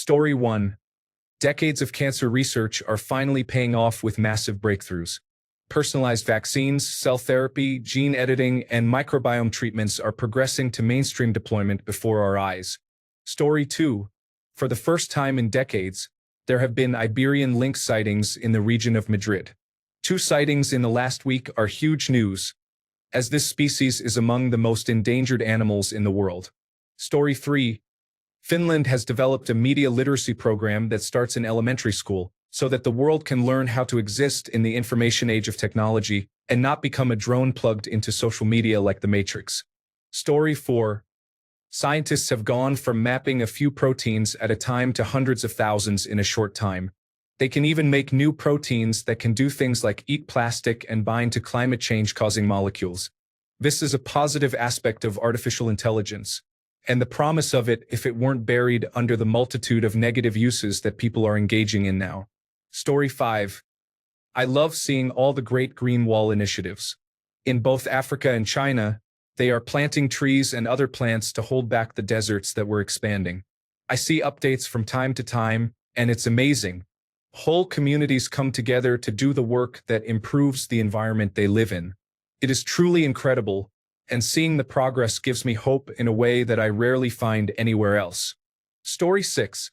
Story 1. Decades of cancer research are finally paying off with massive breakthroughs. Personalized vaccines, cell therapy, gene editing, and microbiome treatments are progressing to mainstream deployment before our eyes. Story 2. For the first time in decades, there have been Iberian lynx sightings in the region of Madrid. 2 sightings in the last week are huge news, as this species is among the most endangered animals in the world. Story 3. Finland has developed a media literacy program that starts in elementary school, so that the world can learn how to exist in the information age of technology and not become a drone plugged into social media like the Matrix. Story 4. Scientists have gone from mapping a few proteins at a time to hundreds of thousands in a short time. They can even make new proteins that can do things like eat plastic and bind to climate change-causing molecules. This is a positive aspect of artificial intelligence, and the promise of it if it weren't buried under the multitude of negative uses that people are engaging in now. Story 5. I love seeing all the Great Green Wall initiatives. In both Africa and China, they are planting trees and other plants to hold back the deserts that were expanding. I see updates from time to time, and it's amazing. Whole communities come together to do the work that improves the environment they live in. It is truly incredible, and seeing the progress gives me hope in a way that I rarely find anywhere else. Story 6.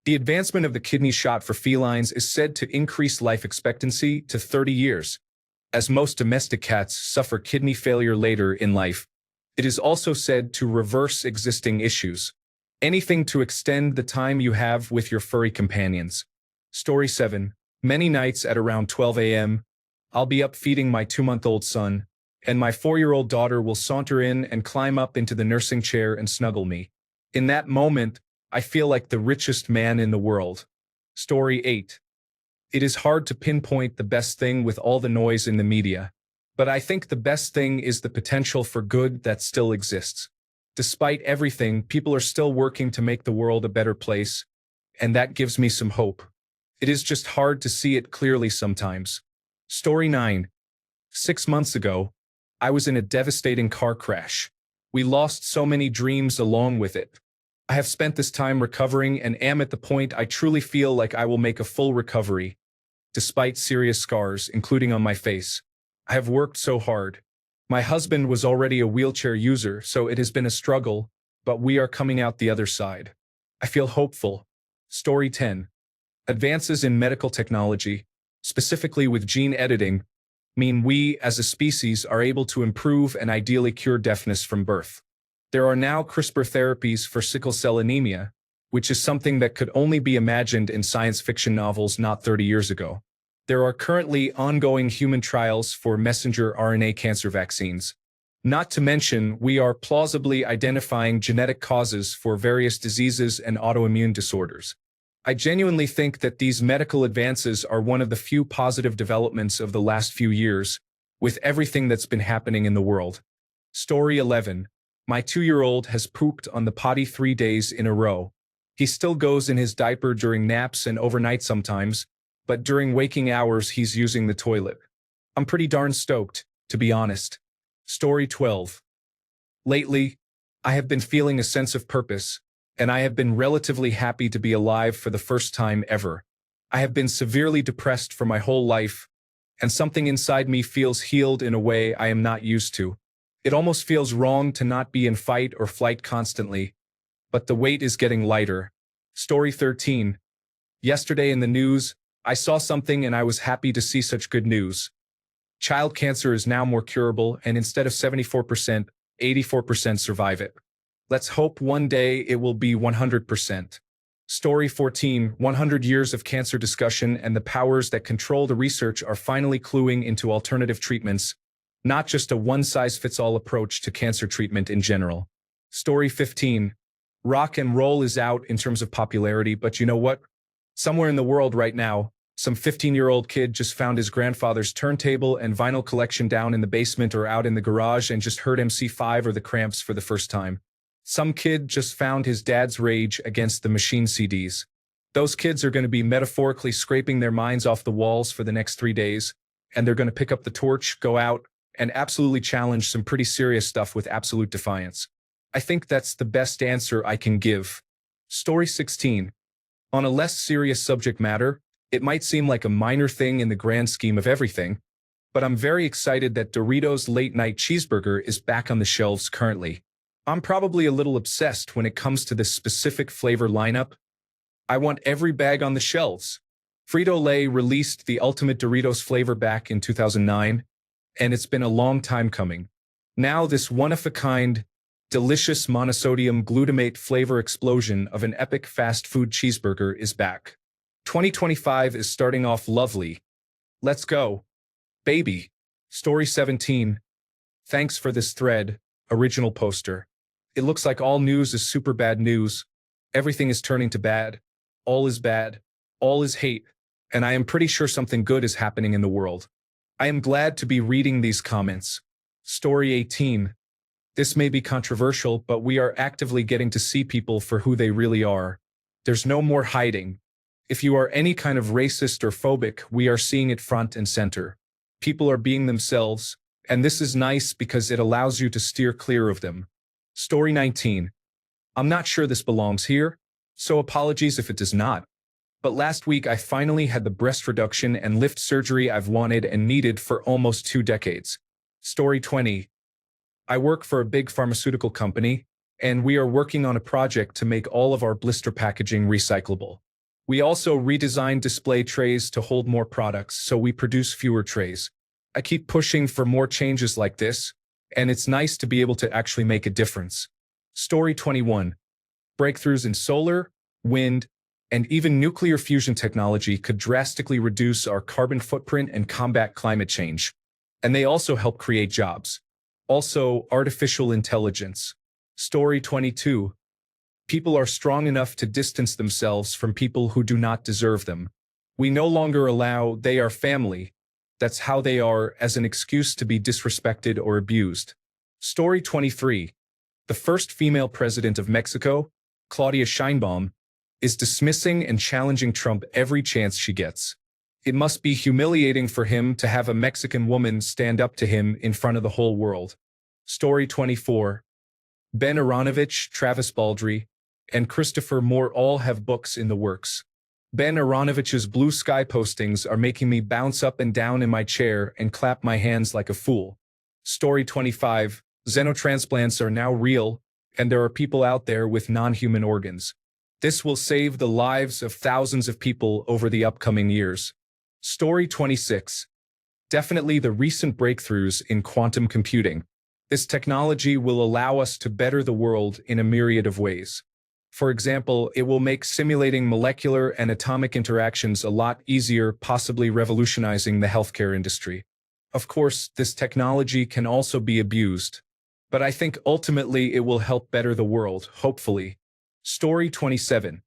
The advancement of the kidney shot for felines is said to increase life expectancy to 30 years. As most domestic cats suffer kidney failure later in life, it is also said to reverse existing issues. Anything to extend the time you have with your furry companions. Story 7. Many nights at around 12 a.m., I'll be up feeding my 2-month-old son, and my 4-year-old daughter will saunter in and climb up into the nursing chair and snuggle me. In that moment, I feel like the richest man in the world. Story 8. It is hard to pinpoint the best thing with all the noise in the media, but I think the best thing is the potential for good that still exists. Despite everything, people are still working to make the world a better place, and that gives me some hope. It is just hard to see it clearly sometimes. Story 9. 6 months ago, I was in a devastating car crash. We lost so many dreams along with it. I have spent this time recovering and am at the point I truly feel like I will make a full recovery. Despite serious scars, including on my face, I have worked so hard. My husband was already a wheelchair user, so it has been a struggle, but we are coming out the other side. I feel hopeful. Story 10. Advances in medical technology, specifically with gene editing, mean we, as a species, are able to improve and ideally cure deafness from birth. There are now CRISPR therapies for sickle cell anemia, which is something that could only be imagined in science fiction novels not 30 years ago. There are currently ongoing human trials for messenger RNA cancer vaccines. Not to mention, we are plausibly identifying genetic causes for various diseases and autoimmune disorders. I genuinely think that these medical advances are one of the few positive developments of the last few years, with everything that's been happening in the world. Story 11. My 2-year-old has pooped on the potty 3 days in a row. He still goes in his diaper during naps and overnight sometimes, but during waking hours he's using the toilet. I'm pretty darn stoked, to be honest. Story 12. Lately, I have been feeling a sense of purpose, and I have been relatively happy to be alive for the first time ever. I have been severely depressed for my whole life, and something inside me feels healed in a way I am not used to. It almost feels wrong to not be in fight or flight constantly, but the weight is getting lighter. Story 13. Yesterday in the news, I saw something and I was happy to see such good news. Child cancer is now more curable, and instead of 74%, 84% survive it. Let's hope one day it will be 100%. Story 14. 100 years of cancer discussion and the powers that control the research are finally cluing into alternative treatments, not just a one-size-fits-all approach to cancer treatment in general. Story 15. Rock and roll is out in terms of popularity, but you know what? Somewhere in the world right now, some 15-year-old kid just found his grandfather's turntable and vinyl collection down in the basement or out in the garage and just heard MC5 or the Cramps for the first time. Some kid just found his dad's Rage Against the Machine CDs. Those kids are going to be metaphorically scraping their minds off the walls for the next 3 days, and they're going to pick up the torch, go out, and absolutely challenge some pretty serious stuff with absolute defiance. I think that's the best answer I can give. Story 16. On a less serious subject matter, it might seem like a minor thing in the grand scheme of everything, but I'm very excited that Doritos Late Night Cheeseburger is back on the shelves currently. I'm probably a little obsessed when it comes to this specific flavor lineup. I want every bag on the shelves. Frito-Lay released the Ultimate Doritos flavor back in 2009, and it's been a long time coming. Now this one-of-a-kind, delicious monosodium glutamate flavor explosion of an epic fast food cheeseburger is back. 2025 is starting off lovely. Let's go. Baby. Story 17. Thanks for this thread, original poster. It looks like all news is super bad news. Everything is turning to bad. All is bad. All is hate. And I am pretty sure something good is happening in the world. I am glad to be reading these comments. Story 18. This may be controversial, but we are actively getting to see people for who they really are. There's no more hiding. If you are any kind of racist or phobic, we are seeing it front and center. People are being themselves, and this is nice because it allows you to steer clear of them. Story 19. I'm not sure this belongs here, so apologies if it does not. But last week I finally had the breast reduction and lift surgery I've wanted and needed for almost 2 decades. Story 20. I work for a big pharmaceutical company, and we are working on a project to make all of our blister packaging recyclable. We also redesigned display trays to hold more products, so we produce fewer trays. I keep pushing for more changes like this, and it's nice to be able to actually make a difference. Story 21. Breakthroughs in solar, wind, and even nuclear fusion technology could drastically reduce our carbon footprint and combat climate change. And they also help create jobs. Also, artificial intelligence. Story 22. People are strong enough to distance themselves from people who do not deserve them. We no longer allow "they are family, that's how they are" as an excuse to be disrespected or abused. Story 23. The first female president of Mexico, Claudia Sheinbaum, is dismissing and challenging Trump every chance she gets. It must be humiliating for him to have a Mexican woman stand up to him in front of the whole world. Story 24. Ben Aronovich, Travis Baldry, and Christopher Moore all have books in the works. Ben Aronovich's Blue Sky postings are making me bounce up and down in my chair and clap my hands like a fool. Story 25. Xenotransplants are now real, and there are people out there with non-human organs. This will save the lives of thousands of people over the upcoming years. Story 26. Definitely the recent breakthroughs in quantum computing. This technology will allow us to better the world in a myriad of ways. For example, it will make simulating molecular and atomic interactions a lot easier, possibly revolutionizing the healthcare industry. Of course, this technology can also be abused, but I think ultimately it will help better the world, hopefully. Story 27.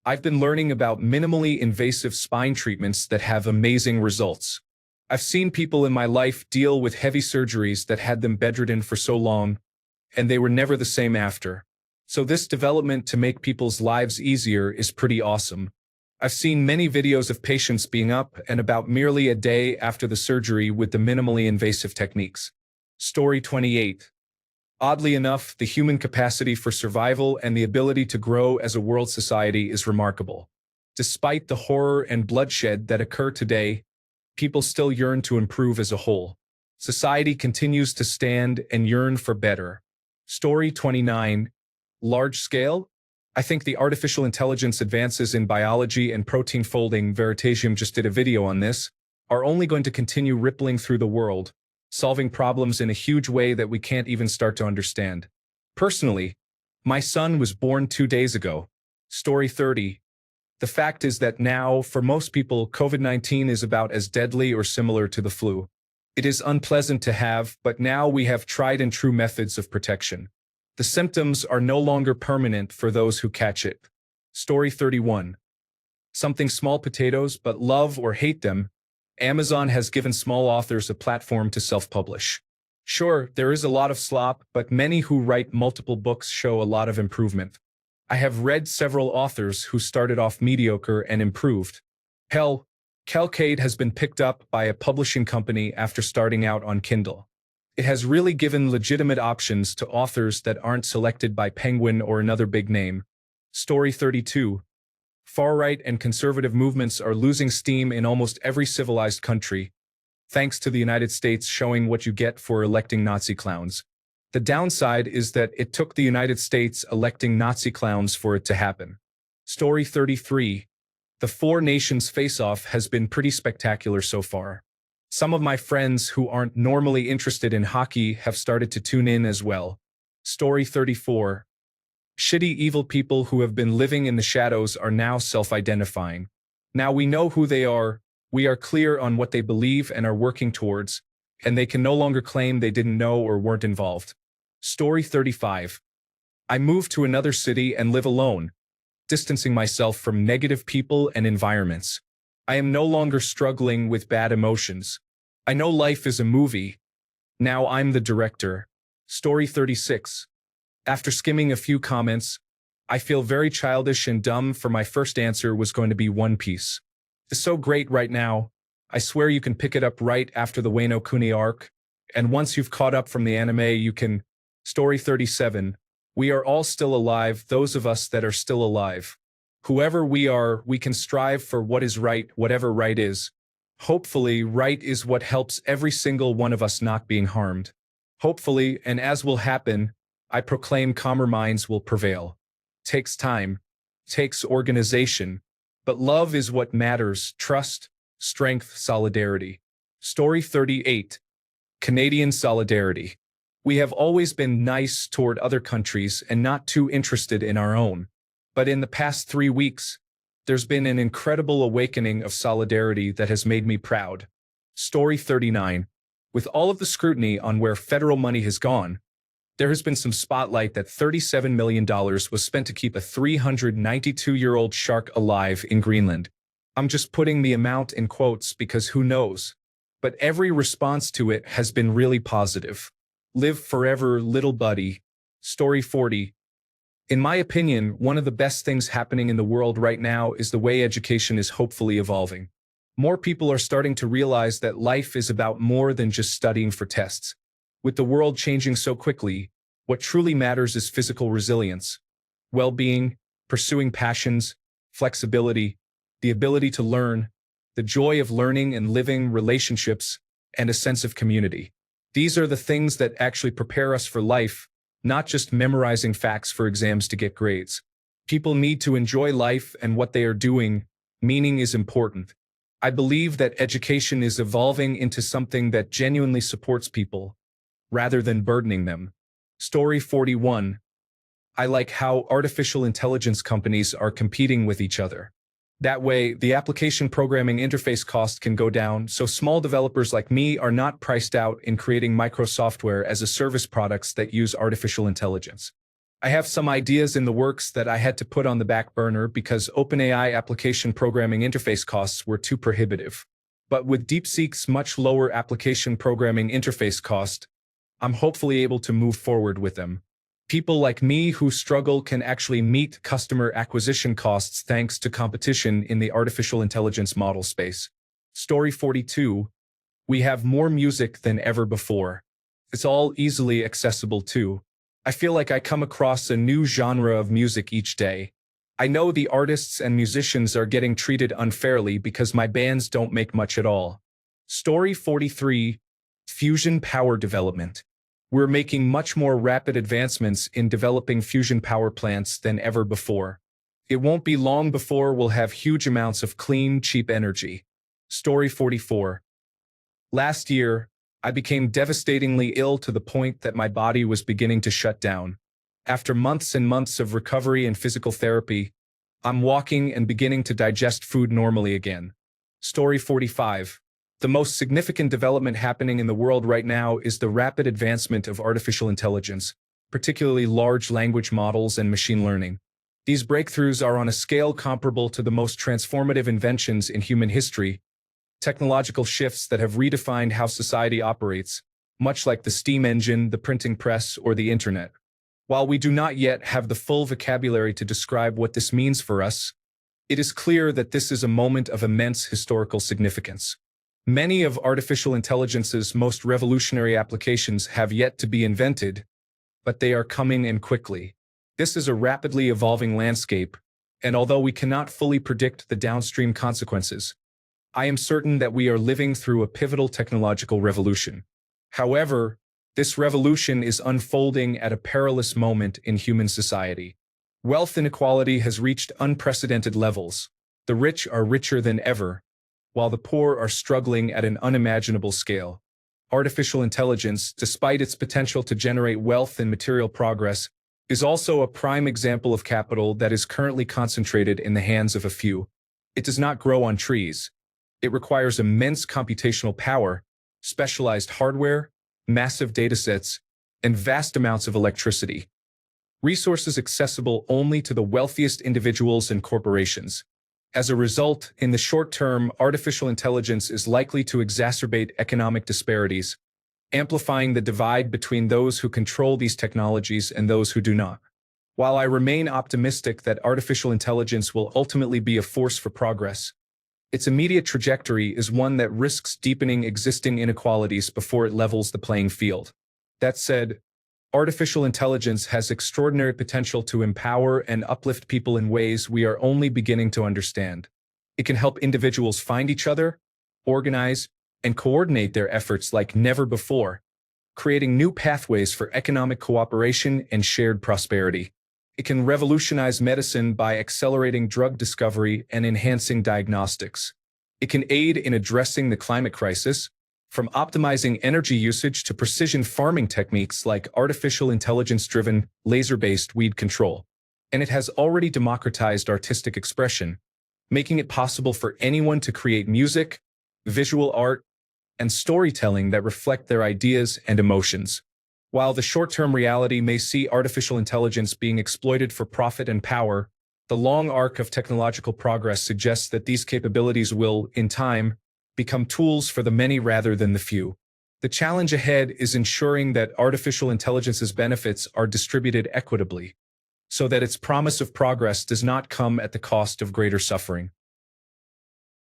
I've been learning about minimally invasive spine treatments that have amazing results. I've seen people in my life deal with heavy surgeries that had them bedridden for so long, and they were never the same after. So this development to make people's lives easier is pretty awesome. I've seen many videos of patients being up and about merely a day after the surgery with the minimally invasive techniques. Story 28. Oddly enough, the human capacity for survival and the ability to grow as a world society is remarkable. Despite the horror and bloodshed that occur today, people still yearn to improve as a whole. Society continues to stand and yearn for better. Story 29. Large scale? I think the artificial intelligence advances in biology and protein folding, Veritasium just did a video on this, are only going to continue rippling through the world, solving problems in a huge way that we can't even start to understand. Personally, my son was born 2 days ago. Story 30. The fact is that now, for most people, COVID-19 is about as deadly or similar to the flu. It is unpleasant to have, but now we have tried and true methods of protection. The symptoms are no longer permanent for those who catch it. Story 31. Something small potatoes, but love or hate them, Amazon has given small authors a platform to self-publish. Sure, there is a lot of slop, but many who write multiple books show a lot of improvement. I have read several authors who started off mediocre and improved. Hell, Calcade has been picked up by a publishing company after starting out on Kindle. It has really given legitimate options to authors that aren't selected by Penguin or another big name. Story 32. Far-right and conservative movements are losing steam in almost every civilized country, thanks to the United States showing what you get for electing Nazi clowns. The downside is that it took the United States electing Nazi clowns for it to happen. Story 33. The four nations face-off has been pretty spectacular so far. Some of my friends who aren't normally interested in hockey have started to tune in as well. Story 34. Shitty evil people who have been living in the shadows are now self-identifying. Now we know who they are, we are clear on what they believe and are working towards, and they can no longer claim they didn't know or weren't involved. Story 35. I moved to another city and live alone, distancing myself from negative people and environments. I am no longer struggling with bad emotions. I know life is a movie. Now I'm the director. Story 36. After skimming a few comments, I feel very childish and dumb, for my first answer was going to be One Piece. It's so great right now. I swear you can pick it up right after the Wano Kuni arc, and once you've caught up from the anime you can... Story 37. We are all still alive, those of us that are still alive. Whoever we are, we can strive for what is right, whatever right is. Hopefully, right is what helps every single one of us not being harmed. Hopefully, and as will happen, I proclaim calmer minds will prevail. Takes time, takes organization, but love is what matters, trust, strength, solidarity. Story 38. Canadian solidarity. We have always been nice toward other countries and not too interested in our own. But in the past 3 weeks, there's been an incredible awakening of solidarity that has made me proud. Story 39. With all of the scrutiny on where federal money has gone, there has been some spotlight that $37 million was spent to keep a 392-year-old shark alive in Greenland. I'm just putting the amount in quotes because who knows? But every response to it has been really positive. Live forever, little buddy. Story 40. In my opinion, one of the best things happening in the world right now is the way education is hopefully evolving. More people are starting to realize that life is about more than just studying for tests. With the world changing so quickly, what truly matters is physical resilience, well-being, pursuing passions, flexibility, the ability to learn, the joy of learning and living, relationships, and a sense of community. These are the things that actually prepare us for life, not just memorizing facts for exams to get grades. People need to enjoy life and what they are doing. Meaning is important. I believe that education is evolving into something that genuinely supports people, rather than burdening them. Story 41. I like how artificial intelligence companies are competing with each other. That way, the application programming interface cost can go down, so small developers like me are not priced out in creating microsoftware as a service products that use artificial intelligence. I have some ideas in the works that I had to put on the back burner because OpenAI application programming interface costs were too prohibitive. But with DeepSeek's much lower application programming interface cost, I'm hopefully able to move forward with them. People like me who struggle can actually meet customer acquisition costs thanks to competition in the artificial intelligence model space. Story 42. We have more music than ever before. It's all easily accessible too. I feel like I come across a new genre of music each day. I know the artists and musicians are getting treated unfairly because my bands don't make much at all. Story 43. Fusion power development. We're making much more rapid advancements in developing fusion power plants than ever before. It won't be long before we'll have huge amounts of clean, cheap energy. Story 44. Last year, I became devastatingly ill to the point that my body was beginning to shut down. After months and months of recovery and physical therapy, I'm walking and beginning to digest food normally again. Story 45. The most significant development happening in the world right now is the rapid advancement of artificial intelligence, particularly large language models and machine learning. These breakthroughs are on a scale comparable to the most transformative inventions in human history, technological shifts that have redefined how society operates, much like the steam engine, the printing press, or the internet. While we do not yet have the full vocabulary to describe what this means for us, it is clear that this is a moment of immense historical significance. Many of artificial intelligence's most revolutionary applications have yet to be invented, but they are coming in quickly. This is a rapidly evolving landscape, and although we cannot fully predict the downstream consequences, I am certain that we are living through a pivotal technological revolution. However, this revolution is unfolding at a perilous moment in human society. Wealth inequality has reached unprecedented levels. The rich are richer than ever, while the poor are struggling at an unimaginable scale. Artificial intelligence, despite its potential to generate wealth and material progress, is also a prime example of capital that is currently concentrated in the hands of a few. It does not grow on trees. It requires immense computational power, specialized hardware, massive datasets, and vast amounts of electricity. Resources accessible only to the wealthiest individuals and corporations. As a result, in the short term, artificial intelligence is likely to exacerbate economic disparities, amplifying the divide between those who control these technologies and those who do not. While I remain optimistic that artificial intelligence will ultimately be a force for progress, its immediate trajectory is one that risks deepening existing inequalities before it levels the playing field. That said, artificial intelligence has extraordinary potential to empower and uplift people in ways we are only beginning to understand. It can help individuals find each other, organize, and coordinate their efforts like never before, creating new pathways for economic cooperation and shared prosperity. It can revolutionize medicine by accelerating drug discovery and enhancing diagnostics. It can aid in addressing the climate crisis, from optimizing energy usage to precision farming techniques like artificial intelligence-driven, laser-based weed control. And it has already democratized artistic expression, making it possible for anyone to create music, visual art, and storytelling that reflect their ideas and emotions. While the short-term reality may see artificial intelligence being exploited for profit and power, the long arc of technological progress suggests that these capabilities will, in time, become tools for the many rather than the few. The challenge ahead is ensuring that artificial intelligence's benefits are distributed equitably, so that its promise of progress does not come at the cost of greater suffering.